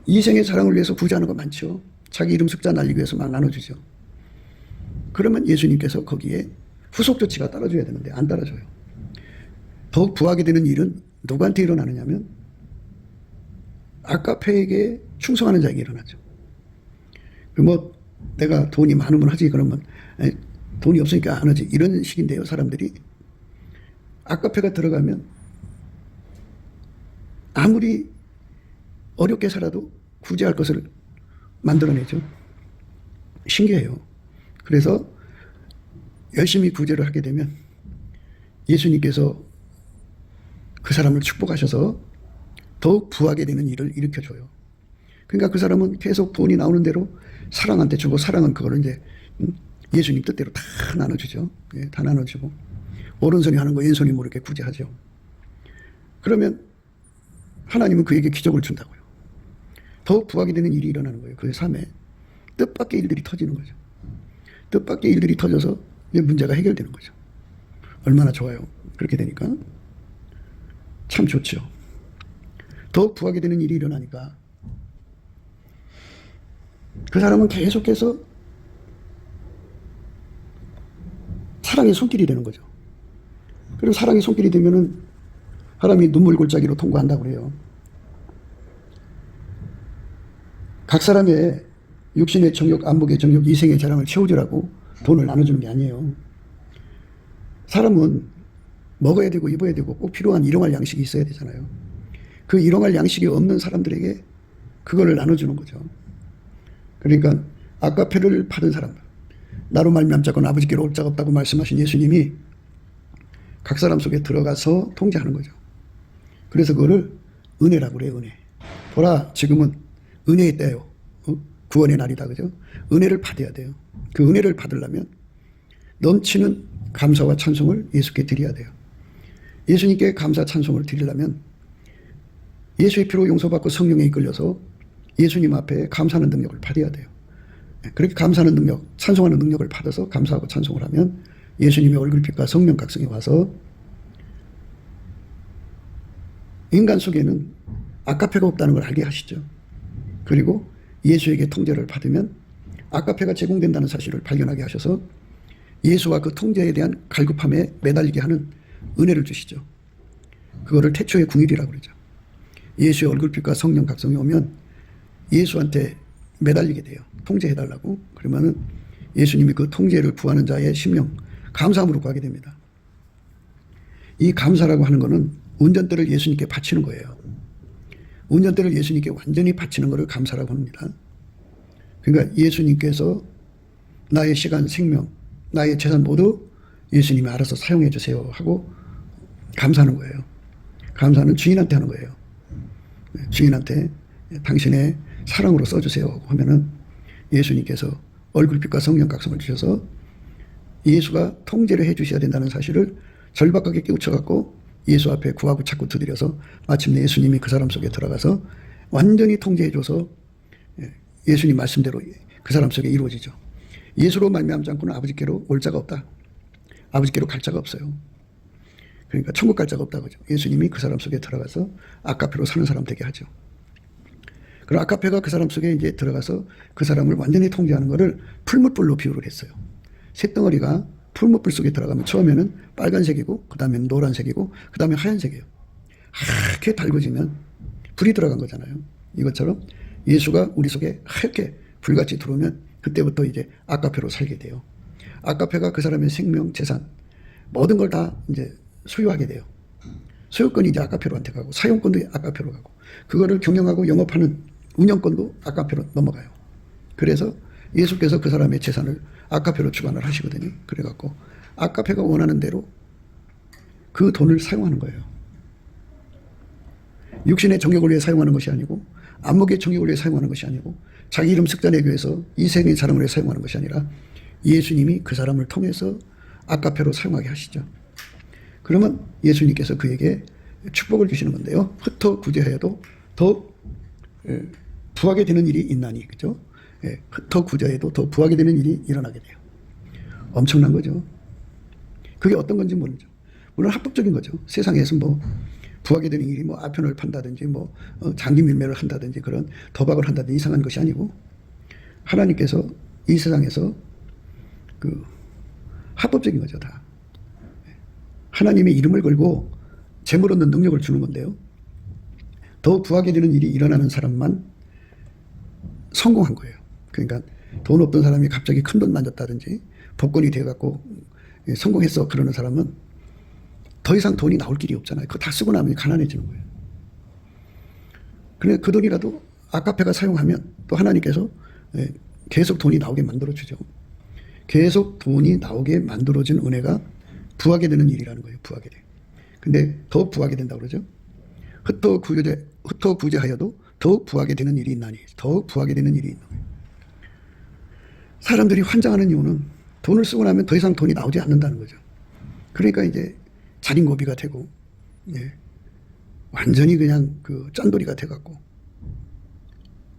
이생의 자랑을 위해서 부자하는 거 많죠. 자기 이름 숫자 날리기 위해서 막 나눠주죠. 그러면 예수님께서 거기에 후속 조치가 따라줘야 되는데 안 따라줘요. 더욱 부하게 되는 일은 누구한테 일어나느냐면 아카페에게 충성하는 자에게 일어나죠. 뭐 내가 돈이 많으면 하지 그러면 돈이 없으니까 안 하지 이런 식인데요. 사람들이 아카페가 들어가면 아무리 어렵게 살아도 구제할 것을 만들어내죠. 신기해요. 그래서 열심히 구제를 하게 되면 예수님께서 그 사람을 축복하셔서 더욱 부하게 되는 일을 일으켜줘요. 그러니까 그 사람은 계속 돈이 나오는 대로 사랑한테 주고 사랑은 그거를 이제 예수님 뜻대로 다 나눠주죠. 예, 다 나눠주고 오른손이 하는 거 왼손이 모르게 구제하죠. 그러면 하나님은 그에게 기적을 준다고요. 더욱 부하게 되는 일이 일어나는 거예요. 그의 삶에 뜻밖의 일들이 터지는 거죠. 뜻밖의 일들이 터져서 문제가 해결되는 거죠. 얼마나 좋아요. 그렇게 되니까 참 좋죠. 더욱 부하게 되는 일이 일어나니까 그 사람은 계속해서 사랑의 손길이 되는 거죠. 그리고 사랑의 손길이 되면은 사람이 눈물 골짜기로 통과한다고 그래요. 각 사람의 육신의 정욕, 안목의 정욕, 이생의 자랑을 채워주라고 돈을 나눠주는 게 아니에요. 사람은 먹어야 되고 입어야 되고 꼭 필요한 일용할 양식이 있어야 되잖아요. 그 일용할 양식이 없는 사람들에게 그거를 나눠주는 거죠. 그러니까 아카페를 받은 사람들, 나로 말미암자건 아버지께로 올 자가 없다고 말씀하신 예수님이 각 사람 속에 들어가서 통제하는 거죠. 그래서 그거를 은혜라고 그래요. 은혜. 보라 지금은 은혜의 때요. 구원의 날이다. 그죠? 은혜를 받아야 돼요. 그 은혜를 받으려면 넘치는 감사와 찬송을 예수께 드려야 돼요. 예수님께 감사 찬송을 드리려면 예수의 피로 용서받고 성령에 이끌려서 예수님 앞에 감사하는 능력을 받아야 돼요. 그렇게 감사하는 능력, 찬송하는 능력을 받아서 감사하고 찬송을 하면 예수님의 얼굴빛과 성령 각성이 와서 인간 속에는 아카페가 없다는 걸 알게 하시죠. 그리고 예수에게 통제를 받으면 아카페가 제공된다는 사실을 발견하게 하셔서 예수와 그 통제에 대한 갈급함에 매달리게 하는 은혜를 주시죠. 그거를 태초의 궁일이라고 그러죠. 예수의 얼굴빛과 성령 각성이 오면 예수한테 매달리게 돼요. 통제해달라고. 그러면은 예수님이 그 통제를 구하는 자의 심령, 감사함으로 구하게 됩니다. 이 감사라고 하는 거는 운전대를 예수님께 바치는 거예요. 운전대를 예수님께 완전히 바치는 것을 감사라고 합니다. 그러니까 예수님께서 나의 시간, 생명, 나의 재산 모두 예수님이 알아서 사용해 주세요 하고 감사하는 거예요. 감사는 주인한테 하는 거예요. 주인한테 당신의 사랑으로 써주세요 하면은 예수님께서 얼굴빛과 성령 각성을 주셔서 예수가 통제를 해 주셔야 된다는 사실을 절박하게 깨우쳐갖고 예수 앞에 구하고 찾고 두드려서 마침내 예수님이 그 사람 속에 들어가서 완전히 통제해줘서 예수님 말씀대로 그 사람 속에 이루어지죠. 예수로 말미암지 않고는 아버지께로 올 자가 없다. 아버지께로 갈 자가 없어요. 그러니까 천국 갈 자가 없다 그죠. 예수님이 그 사람 속에 들어가서 아카페로 사는 사람 되게 하죠. 그럼 아카페가 그 사람 속에 이제 들어가서 그 사람을 완전히 통제하는 것을 풀무불로 비유를 했어요. 쇳덩어리가 풀무불 속에 들어가면 처음에는 빨간색이고 그 다음에는 노란색이고 그 다음에 하얀색이에요. 하얗게 달궈지면 불이 들어간 거잖아요. 이것처럼 예수가 우리 속에 하얗게 불같이 들어오면 그때부터 이제 아카페로 살게 돼요. 아카페가 그 사람의 생명, 재산 모든 걸 다 이제 소유하게 돼요. 소유권이 이제 아카페로한테 가고 사용권도 아카페로 가고 그거를 경영하고 영업하는 운영권도 아카페로 넘어가요. 그래서 예수께서 그 사람의 재산을 아카페로 주관을 하시거든요. 그래갖고 아카페가 원하는 대로 그 돈을 사용하는 거예요. 육신의 정욕을 위해 사용하는 것이 아니고 안목의 정욕을 위해 사용하는 것이 아니고 자기 이름 습자 내기 위해서 이생의 자랑을 위해 사용하는 것이 아니라 예수님이 그 사람을 통해서 아카페로 사용하게 하시죠. 그러면 예수님께서 그에게 축복을 주시는 건데요. 흩어 구제하여도 더 부하게 되는 일이 있나니, 그죠? 흩어 구제해도 더 부하게 되는 일이 일어나게 돼요. 엄청난 거죠. 그게 어떤 건지 모르죠. 물론 합법적인 거죠. 세상에서 뭐 부하게 되는 일이 뭐 아편을 판다든지 뭐 장기 밀매를 한다든지 그런 도박을 한다든지 이상한 것이 아니고 하나님께서 이 세상에서 그 합법적인 거죠, 다. 하나님의 이름을 걸고 재물 얻는 능력을 주는 건데요. 더 부하게 되는 일이 일어나는 사람만 성공한 거예요. 그러니까 돈 없던 사람이 갑자기 큰 돈 만졌다든지 복권이 돼갖고 성공했어 그러는 사람은 더 이상 돈이 나올 길이 없잖아요. 그거 다 쓰고 나면 가난해지는 거예요. 그런데 그 돈이라도 아카페가 사용하면 또 하나님께서 계속 돈이 나오게 만들어주죠. 계속 돈이 나오게 만들어진 은혜가 부하게 되는 일이라는 거예요. 부하게 돼. 근데 더 부하게 된다고 그러죠. 흩어 구제하여도 더 부하게 되는 일이 있나니. 더 부하게 되는 일이 있는 거예요. 사람들이 환장하는 이유는 돈을 쓰고 나면 더 이상 돈이 나오지 않는다는 거죠. 그러니까 이제 자린고비가 되고, 완전히 그냥 그 짠돌이가 돼갖고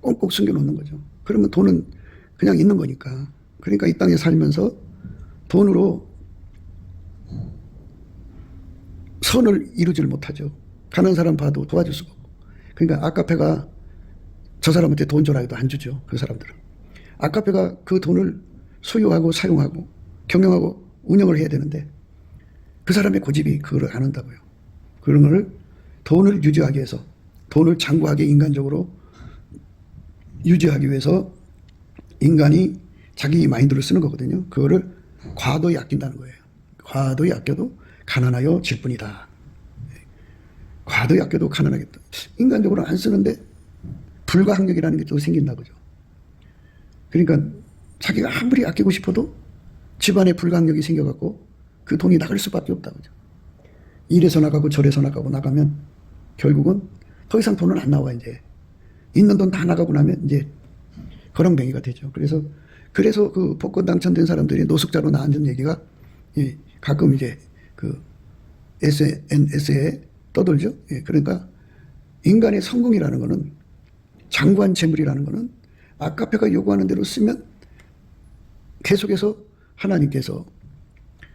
꽁꽁 숨겨놓는 거죠. 그러면 돈은 그냥 있는 거니까. 그러니까 이 땅에 살면서 돈으로 선을 이루지를 못하죠. 가는 사람 봐도 도와줄 수가 없고. 그러니까 아카페가 저 사람한테 돈 줘라 해도 안 주죠. 그 사람들은. 아카페가 그 돈을 소유하고 사용하고 경영하고 운영을 해야 되는데 그 사람의 고집이 그걸 안 한다고요. 그런 거를 돈을 유지하기 위해서, 돈을 장구하게 인간적으로 유지하기 위해서 인간이 자기 마인드를 쓰는 거거든요. 그거를 과도히 아낀다는 거예요. 과도히 아껴도 가난하여 질 뿐이다. 과도히 아껴도 가난하겠다. 인간적으로 안 쓰는데 불가항력이라는 게 또 생긴다 그죠. 그러니까 자기가 아무리 아끼고 싶어도 집안에 불가항력이 생겨갖고 그 돈이 나갈 수밖에 없다 그죠. 이래서 나가고 저래서 나가면 결국은 더 이상 돈은 안 나와. 이제 있는 돈 다 나가고 나면 이제 거렁뱅이가 되죠. 그래서 그 복권 당첨된 사람들이 노숙자로 나앉은 얘기가 가끔 이제 그 SNS에 떠돌죠. 그러니까 인간의 성공이라는 거는 장구한 재물이라는 거는 아카페가 요구하는 대로 쓰면 계속해서 하나님께서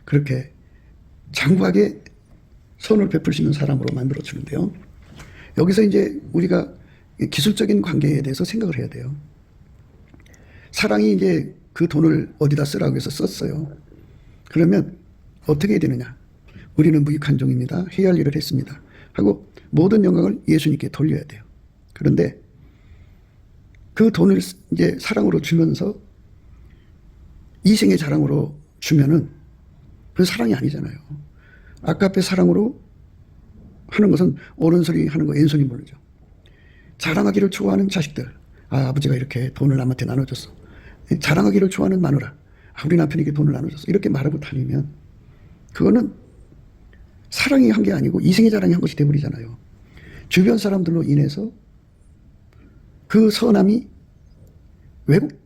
그렇게 장구하게 선을 베풀 수 있는 사람으로 만들어 주는데요. 여기서 이제 우리가 기술적인 관계에 대해서 생각을 해야 돼요. 사랑이 이제 그 돈을 어디다 쓰라고 해서 썼어요. 그러면 어떻게 해야 되느냐? 우리는 무익한 종입니다. 해야 할 일을 했습니다. 하고 모든 영광을 예수님께 돌려야 돼요. 그런데 그 돈을 이제 사랑으로 주면서 이생의 자랑으로 주면은 그건 사랑이 아니잖아요. 아카페 사랑으로 하는 것은 옳은 소리 하는 거 왼손이 모르죠. 자랑하기를 좋아하는 자식들. 아버지가 이렇게 돈을 남한테 나눠줬어. 자랑하기를 좋아하는 마누라. 우리 남편에게 돈을 나눠줬어. 이렇게 말하고 다니면 그거는 사랑이 한 게 아니고 이생의 자랑이 한 것이 돼버리잖아요. 주변 사람들로 인해서 그 선함이 외국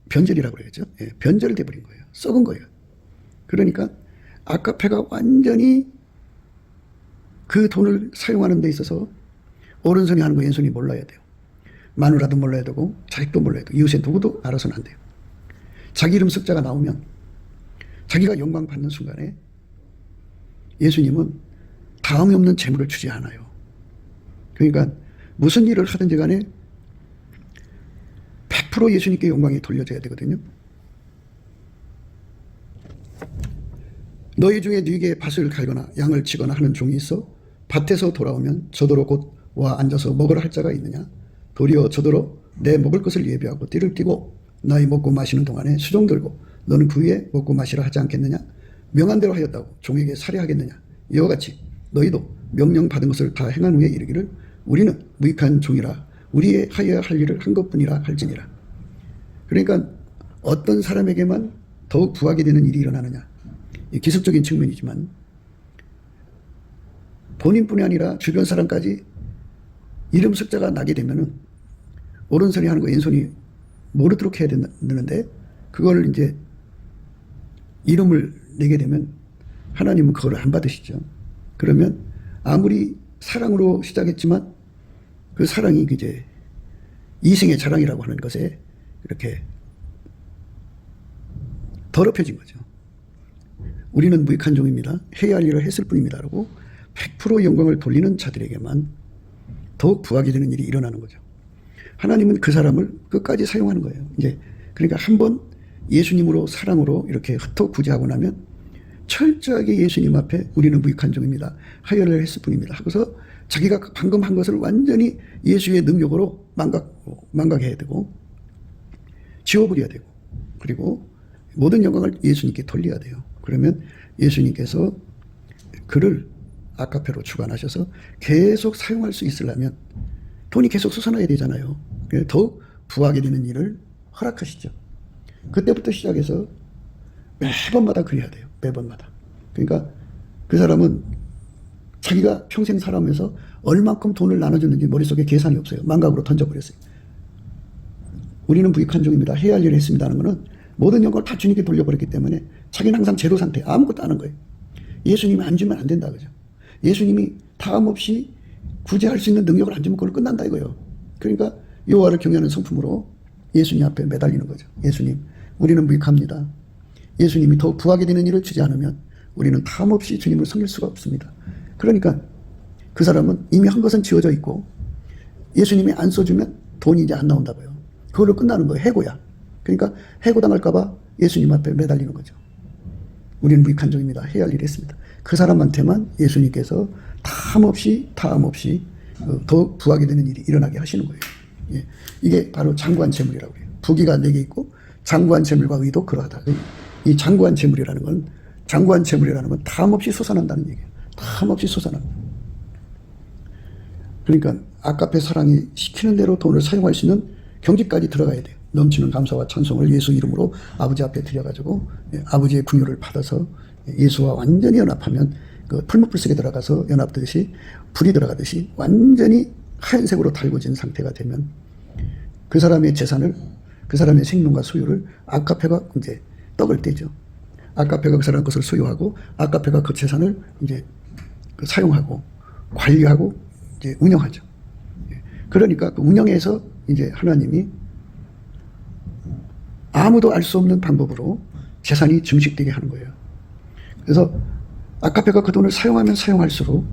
변절이라고 그러죠. 변절이 돼버린 거예요. 썩은 거예요. 그러니까 아카페가 완전히 그 돈을 사용하는 데 있어서 오른손이 하는 거 왼손이 몰라야 돼요. 마누라도 몰라야 되고 자식도 몰라야 되고 이웃에 누구도 알아서는 안 돼요. 자기 이름 습자가 나오면 자기가 영광 받는 순간에 예수님은 다음이 없는 재물을 주지 않아요. 그러니까 무슨 일을 하든지 간에 100% 예수님께 영광이 돌려져야 되거든요. 너희 중에 네게 밭을 갈거나 양을 치거나 하는 종이 있어 밭에서 돌아오면 저더러 곧 와 앉아서 먹으라 할 자가 있느냐? 도리어 저더러 내 먹을 것을 예비하고 띠를 띠고 너희 먹고 마시는 동안에 수종 들고 너는 그 위에 먹고 마시라 하지 않겠느냐? 명한 대로 하였다고 종에게 살해하겠느냐? 이와 같이 너희도 명령 받은 것을 다 행한 후에 이르기를 우리는 무익한 종이라 우리의 하여야 할 일을 한 것뿐이라 할지니라. 그러니까 어떤 사람에게만 더욱 부하게 되는 일이 일어나느냐? 기술적인 측면이지만 본인뿐이 아니라 주변 사람까지 이름 습자가 나게 되면은 오른손이 하는 거 왼손이 모르도록 해야 되는데 그걸 이제 이름을 내게 되면 하나님은 그걸 안 받으시죠. 그러면 아무리 사랑으로 시작했지만 그 사랑이 이제 이생의 자랑이라고 하는 것에 이렇게 더럽혀진 거죠. 우리는 무익한 종입니다. 해야 할 일을 했을 뿐입니다. 라고 100% 영광을 돌리는 자들에게만 더욱 부하게 되는 일이 일어나는 거죠. 하나님은 그 사람을 끝까지 사용하는 거예요. 이제 그러니까 한번 예수님으로 사랑으로 이렇게 흩어 구제하고 나면 철저하게 예수님 앞에 우리는 무익한 종입니다. 하혈을 했을 뿐입니다. 하고서 자기가 방금 한 것을 완전히 예수의 능력으로 망각해야 되고 지워버려야 되고 그리고 모든 영광을 예수님께 돌려야 돼요. 그러면 예수님께서 그를 아카페로 주관하셔서 계속 사용할 수 있으려면 돈이 계속 솟아나야 되잖아요. 더욱 부하게 되는 일을 허락하시죠. 그때부터 시작해서 매번마다 그래야 돼요. 매번마다. 그러니까 그 사람은 자기가 평생 살아오면서 얼만큼 돈을 나눠줬는지 머릿속에 계산이 없어요. 망각으로 던져버렸어요. 우리는 무익한 종입니다. 해야 할 일을 했습니다 하는 것은 모든 영광을 다 주님께 돌려버렸기 때문에 자기는 항상 제로 상태, 아무것도 안 한 거예요. 예수님이 안 주면 안 된다 그죠. 예수님이 다음 없이 구제할 수 있는 능력을 안 주면 그걸로 끝난다 이거예요. 그러니까 여호와를 경외하는 성품으로 예수님 앞에 매달리는 거죠. 예수님, 우리는 무익합니다. 예수님이 더 부하게 되는 일을 주지 않으면 우리는 다음 없이 주님을 섬길 수가 없습니다. 그러니까 그 사람은 이미 한 것은 지워져 있고 예수님이 안 써주면 돈이 이제 안 나온다고요. 그걸로 끝나는 거예요. 해고야. 그러니까 해고당할까봐 예수님 앞에 매달리는 거죠. 우리는 무익한 종입니다. 해야 할 일을 했습니다. 그 사람한테만 예수님께서 탐 없이 더 부하게 되는 일이 일어나게 하시는 거예요. 예. 이게 바로 장구한 재물이라고 해요. 부귀가 4개 있고 장구한 재물과 의도 그러하다. 이 장구한 재물이라는 건 탐 없이 솟아난다는 얘기예요. 탐 없이 솟아난다. 그러니까 아까페 사랑이 시키는 대로 돈을 사용할 수 있는 경지까지 들어가야 돼요. 넘치는 감사와 찬송을 예수 이름으로 아버지 앞에 드려가지고 아버지의 궁유를 받아서 예수와 완전히 연합하면 그 풀무불 속에 들어가서 연합되듯이 불이 들어가듯이 완전히 하얀색으로 달궈진 상태가 되면 그 사람의 재산을 그 사람의 생명과 소유를 아카페가 이제 떡을 떼죠. 아카페가 그 사람 것을 소유하고 아카페가 그 재산을 이제 사용하고 관리하고 이제 운영하죠. 그러니까 그 운영에서 이제 하나님이 아무도 알 수 없는 방법으로 재산이 증식되게 하는 거예요. 그래서 아카페가 그 돈을 사용하면 사용할수록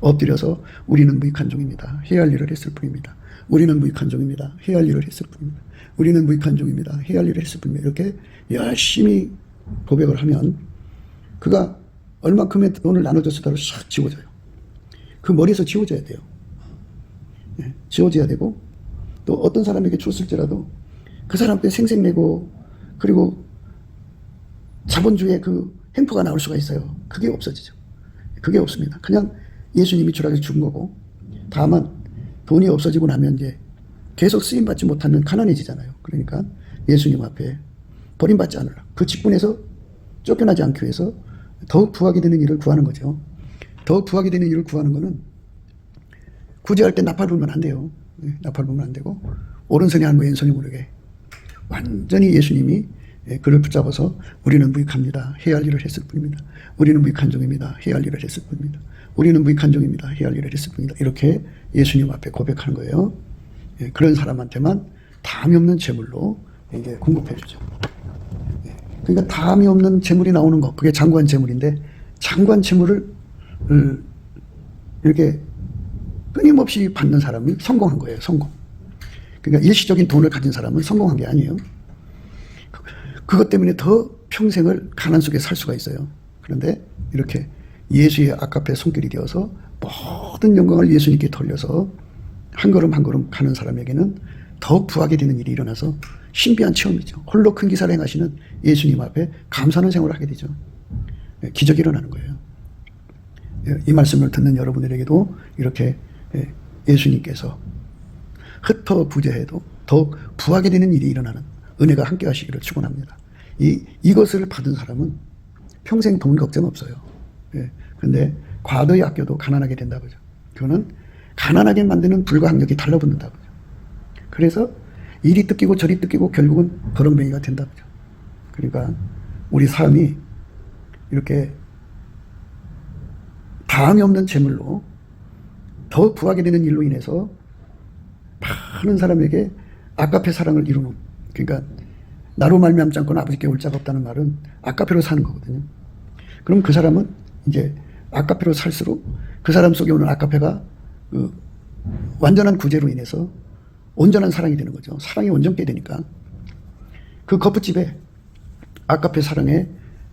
엎드려서 우리는 무익한 종입니다. 해야 할 일을 했을 뿐입니다. 우리는 무익한 종입니다. 해야 할 일을 했을 뿐입니다. 우리는 무익한 종입니다. 해야 할 일을 했을 뿐입니다. 이렇게 열심히 고백을 하면 그가 얼만큼의 돈을 나눠줬을까를 싹 지워져요. 그 머리에서 지워져야 돼요. 예, 지워져야 되고 또 어떤 사람에게 줬을지라도 그 사람한테 생색내고 그리고 자본주의의 그 행포가 나올 수가 있어요. 그게 없어지죠. 그게 없습니다. 그냥 예수님이 주라고 준 거고 다만 돈이 없어지고 나면 이제 계속 쓰임받지 못하면 가난해지잖아요. 그러니까 예수님 앞에 버림받지 않으라. 그 직분에서 쫓겨나지 않기 위해서 더욱 부하게 되는 일을 구하는 거죠. 더욱 부하게 되는 일을 구하는 거는 구제할 때 나팔 불면 안 돼요. 나팔 불면 안 되고 오른손이 아니고 왼손이 모르게 완전히 예수님이 그를 붙잡아서 우리는 무익합니다. 해야 할 일을 했을 뿐입니다. 우리는 무익한 종입니다. 해야 할 일을 했을 뿐입니다. 우리는 무익한 종입니다. 해야 할 일을 했을 뿐입니다. 이렇게 예수님 앞에 고백하는 거예요. 그런 사람한테만 담이 없는 재물로 이제 공급해 주죠. 그러니까 담이 없는 재물이 나오는 거, 그게 장구한 재물인데 장구한 재물을 이렇게 끊임없이 받는 사람이 성공한 거예요. 성공. 그러니까 일시적인 돈을 가진 사람은 성공한 게 아니에요. 그것 때문에 더 평생을 가난 속에 살 수가 있어요. 그런데 이렇게 예수의 아카페 손길이 되어서 모든 영광을 예수님께 돌려서 한 걸음 한 걸음 가는 사람에게는 더욱 부하게 되는 일이 일어나서 신비한 체험이죠. 홀로 큰 기사를 행하시는 예수님 앞에 감사하는 생활을 하게 되죠. 기적이 일어나는 거예요. 이 말씀을 듣는 여러분들에게도 이렇게 예수님께서 흩어 부재해도 더욱 부하게 되는 일이 일어나는 은혜가 함께 하시기를 축원합니다. 이것을 받은 사람은 평생 돈 걱정 없어요. 그런데 과도히 아껴도 가난하게 된다고죠. 그거는 가난하게 만드는 불과 학력이 달라붙는다고죠. 그래서 이리 뜯기고 저리 뜯기고 결국은 거렁뱅이가 된다. 그러니까 우리 삶이 이렇게 다함이 없는 재물로 더 부하게 되는 일로 인해서 많은 사람에게 아까페 사랑을 이루는, 그러니까 나로 말미암지 않고는 아버지께 올 자가 없다는 말은 아까페로 사는 거거든요. 그럼 그 사람은 이제 아까페로 살수록 그 사람 속에 오는 아까페가 그 완전한 구제로 인해서 온전한 사랑이 되는 거죠. 사랑이 온전케 되니까 그 거푸집에 아까페 사랑의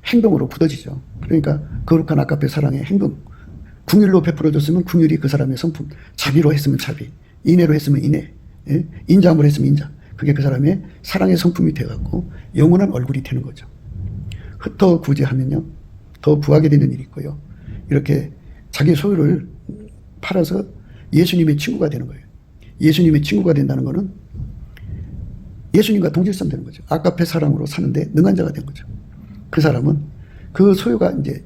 행동으로 굳어지죠. 그러니까 거룩한 아까페 사랑의 행동, 궁율로 베풀어줬으면 궁율이 그 사람의 성품, 자비로 했으면 자비, 인애로 했으면 인애, 인자함으로 했으면 인자, 그게 그 사람의 사랑의 성품이 되어갖고 영원한 얼굴이 되는 거죠. 흩어 구제하면요 더 부하게 되는 일이 있고요, 이렇게 자기 소유를 팔아서 예수님의 친구가 되는 거예요. 예수님의 친구가 된다는 것은 예수님과 동질성 되는 거죠. 아까페 사랑으로 사는데 능한 자가 된 거죠. 그 사람은 그 소유가 이제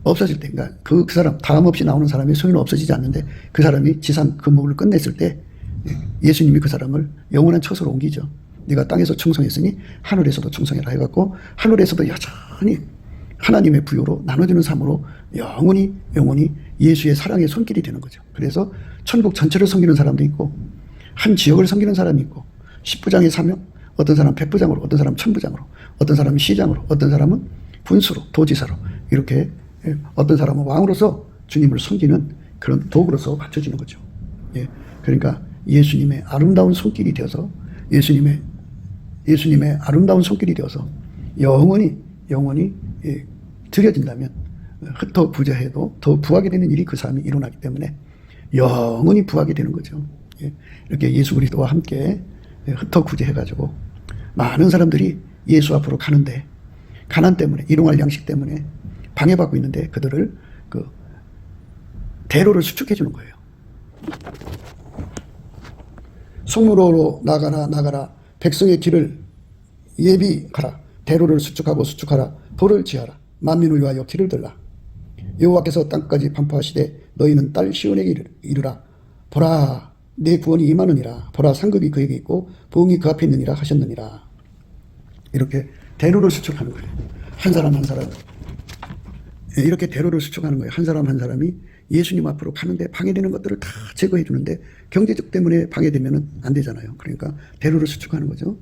없어질 때, 그러니까 그 사람, 다음 없이 나오는 사람의 소유는 없어지지 않는데 그 사람이 지상 근목을 끝냈을 때 예수님이 그 사람을 영원한 처소로 옮기죠. 네가 땅에서 충성했으니 하늘에서도 충성해라 해갖고 하늘에서도 여전히 하나님의 부요로 나눠주는 삶으로 영원히 예수의 사랑의 손길이 되는 거죠. 그래서 천국 전체를 섬기는 사람도 있고 한 지역을 섬기는 사람이 있고 10부장의 사명, 어떤 사람은 100부장으로, 어떤 사람은 1000부장으로, 어떤 사람은 시장으로, 어떤 사람은 군수로, 도지사로, 이렇게 어떤 사람은 왕으로서 주님을 섬기는 그런 도구로서 받쳐주는 거죠. 예. 그러니까 예수님의 아름다운 손길이 되어서 예수님의 아름다운 손길이 되어서 영원히 드려진다면 흩어 부자해도 더 부하게 되는 일이 그 사람이 일어나기 때문에 영원히 부하게 되는 거죠. 예. 이렇게 예수 그리스도와 함께 흩어 구제해가지고 많은 사람들이 예수 앞으로 가는데 가난 때문에, 일용할 양식 때문에 방해받고 있는데 그들을 그 대로를 수축해 주는 거예요. 성문으로 나가라 백성의 길을 예비하라, 대로를 수축하라, 돌을 지하라, 만민을 위하여 길을 들라. 여호와께서 땅까지 반포하시되 너희는 딸 시온에게 이르라. 보라, 내 구원이 임하느니라. 보라, 상급이 그에게 있고 보응이 그 앞에 있느니라 하셨느니라. 이렇게 대로를 수축하는 거예요. 한 사람 이렇게 대로를 수축하는 거예요. 한 사람이 예수님 앞으로 가는데 방해되는 것들을 다 제거해 주는데 경제적 때문에 방해되면 안 되잖아요. 그러니까 대로를 수축하는 거죠.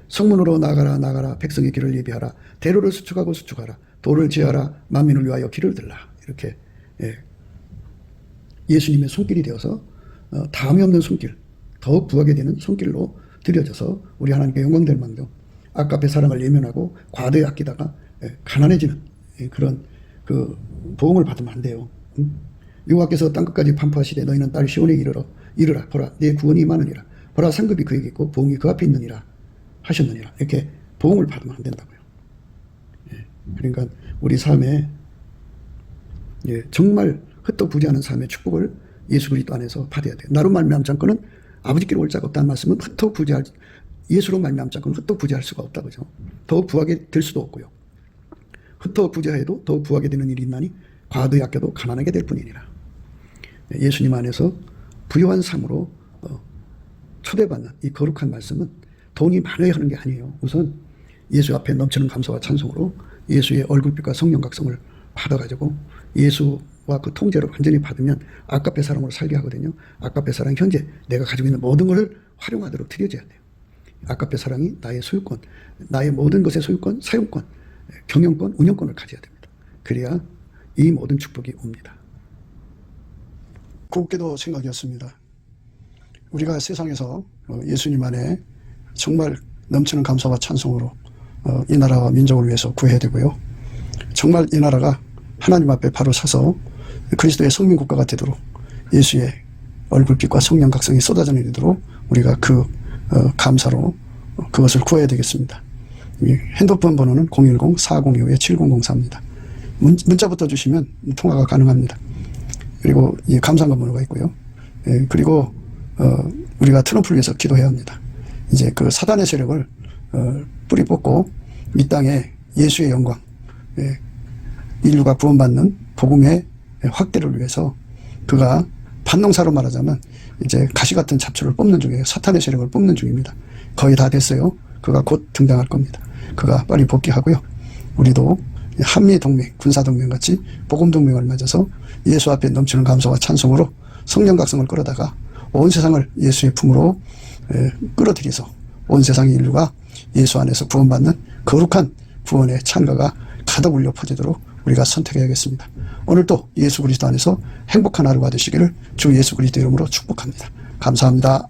성문으로 나가라 백성의 길을 예비하라. 대로를 수축하라. 돌을 지하라. 만민을 위하여 길을 들라. 이렇게 예수님의 손길이 되어서 다음이 없는 손길, 더욱 부하게 되는 손길로 드려져서 우리 하나님께 영광될 망정 아까페 사랑을 예면하고 과도히 아끼다가 가난해지는 그런 그 보응을 받으면 안 돼요. 여호와께서 땅끝까지 반포하시되 너희는 딸 시온에게 이르라. 보라, 내 구원이 임하느니라. 보라, 상급이 그에게 있고 보응이 그 앞에 있느니라 하셨느니라. 이렇게 보응을 받으면 안 된다고요. 그러니까 우리 삶에 정말 흩어부지하는 삶의 축복을 예수 그리스도 안에서 받아야 돼요. 나로 말미암지 않고는 아버지께로 올 자가 없다는 말씀은 예수로 말미암지 않고는 흩어부지할 수가 없다, 그죠? 더 부하게 될 수도 없고요. 흩어부지해도 더 부하게 되는 일이 있나니 과도히 아껴도 가난하게 될 뿐이니라. 예수님 안에서 부유한 삶으로 초대받는 이 거룩한 말씀은 돈이 많아야 하는 게 아니에요. 우선 예수 앞에 넘치는 감사와 찬송으로 예수의 얼굴빛과 성령 각성을 받아가지고 예수와 그 통제를 완전히 받으면 아까페 사랑으로 살게 하거든요. 아까페 사랑, 현재 내가 가지고 있는 모든 것을 활용하도록 드려져야 돼요. 아까페 사랑이 나의 소유권, 나의 모든 것의 소유권, 사용권, 경영권, 운영권을 가져야 됩니다. 그래야 이 모든 축복이 옵니다. 곱게도 생각이었습니다. 우리가 세상에서 예수님 안에 정말 넘치는 감사와 찬송으로 이 나라와 민족을 위해서 구해야 되고요. 정말 이 나라가 하나님 앞에 바로 서서 그리스도의 성민국가가 되도록 예수의 얼굴빛과 성령 각성이 쏟아져 내리도록 우리가 그 감사로 그것을 구해야 되겠습니다. 핸드폰 번호는 010-4025-7004입니다. 문자부터 주시면 통화가 가능합니다. 그리고 이 감사한 번호가 있고요. 그리고 우리가 트럼프를 위해서 기도해야 합니다. 이제 그 사단의 세력을 뿌리 뽑고 이 땅에 예수의 영광, 인류가 구원받는 복음의 확대를 위해서 그가 반농사로 말하자면 이제 가시 같은 잡초를 뽑는 중이에요. 사탄의 세력을 뽑는 중입니다. 거의 다 됐어요. 그가 곧 등장할 겁니다. 그가 빨리 복귀하고요. 우리도 한미동맹, 군사동맹같이 복음동맹을 맺어서 예수 앞에 넘치는 감사와 찬송으로 성령 각성을 끌어다가 온 세상을 예수의 품으로 끌어들여서 온 세상의 인류가 예수 안에서 구원받는 거룩한 구원의 찬가가 가득 울려 퍼지도록 우리가 선택해야겠습니다. 오늘도 예수 그리스도 안에서 행복한 하루가 되시기를 주 예수 그리스도 이름으로 축복합니다. 감사합니다.